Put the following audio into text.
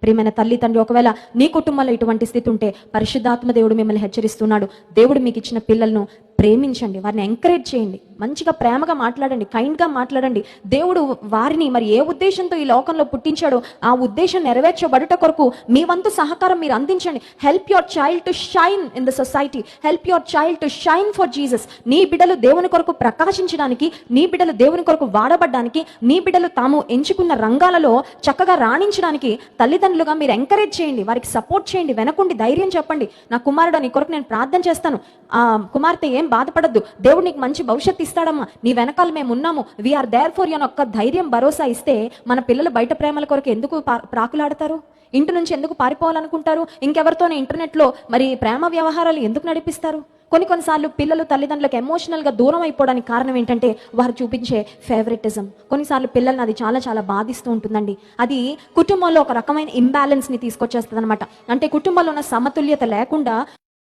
ప్రియమైన తల్లి తండ్రి, ఒకవేళ నీ కుటుంబంలో ఇటువంటి స్థితి ఉంటే పరిశుద్ధాత్మ దేవుడు మిమ్మల్ని హెచ్చరిస్తున్నాడు. దేవుడు మీకు ఇచ్చిన పిల్లలను ప్రేమించండి, వారిని ఎంకరేజ్ చేయండి, మంచిగా ప్రేమగా మాట్లాడండి, కైండ్గా మాట్లాడండి. దేవుడు వారిని మరి ఏ ఉద్దేశంతో ఈ లోకంలో పుట్టించాడో ఆ ఉద్దేశం నెరవేర్చబడుట కొరకు మీ వంతు సహకారం మీరు అందించండి. Help your child to shine in the society, help your child to shine for Jesus. నీ బిడ్డలు దేవుని కొరకు ప్రకాశించడానికి, నీ బిడ్డలు దేవుని కొరకు వాడబడ్డానికి, నీ బిడ్డలు తాము ఎంచుకున్న రంగాలలో చక్కగా రాణించడానికి తల్లిదండ్రులుగా మీరు ఎంకరేజ్ చేయండి, వారికి సపోర్ట్ చేయండి, వెనకుండి ధైర్యం చెప్పండి. నా కుమారుడు, నీ కొరకు నేను ప్రార్థన చేస్తాను, ఆ కుమార్తె ఏం బాధపడద్దు, దేవుడు నీకు మంచి భవిష్యత్తు ఇస్తాడమ్మా, నీ వెనకాల మేము ఉన్నాము, వీఆర్ దేర్ ఫర్ యూ అని ఒక్క ధైర్యం భరోసా ఇస్తే మన పిల్లలు బయట ప్రేమల కొరకు ఎందుకు ప్రాకులాడతారు? ఇంటి నుంచి ఎందుకు పారిపోవాలనుకుంటారు? ఇంకెవరితోనే ఇంటర్నెట్లో మరి ప్రేమ వ్యవహారాలు ఎందుకు నడిపిస్తారు? కొన్నిసార్లు పిల్లలు తల్లిదండ్రులకు ఎమోషనల్గా దూరం అయిపోవడానికి కారణం ఏంటంటే వారు చూపించే ఫేవరెటిజం. కొన్నిసార్లు పిల్లల్ని అది చాలా చాలా బాధిస్తూ ఉంటుందండి. అది కుటుంబంలో ఒక రకమైన ఇంబ్యాలెన్స్ని తీసుకొచ్చేస్తుంది అనమాట. అంటే కుటుంబంలో ఉన్న సమతుల్యత లేకుండా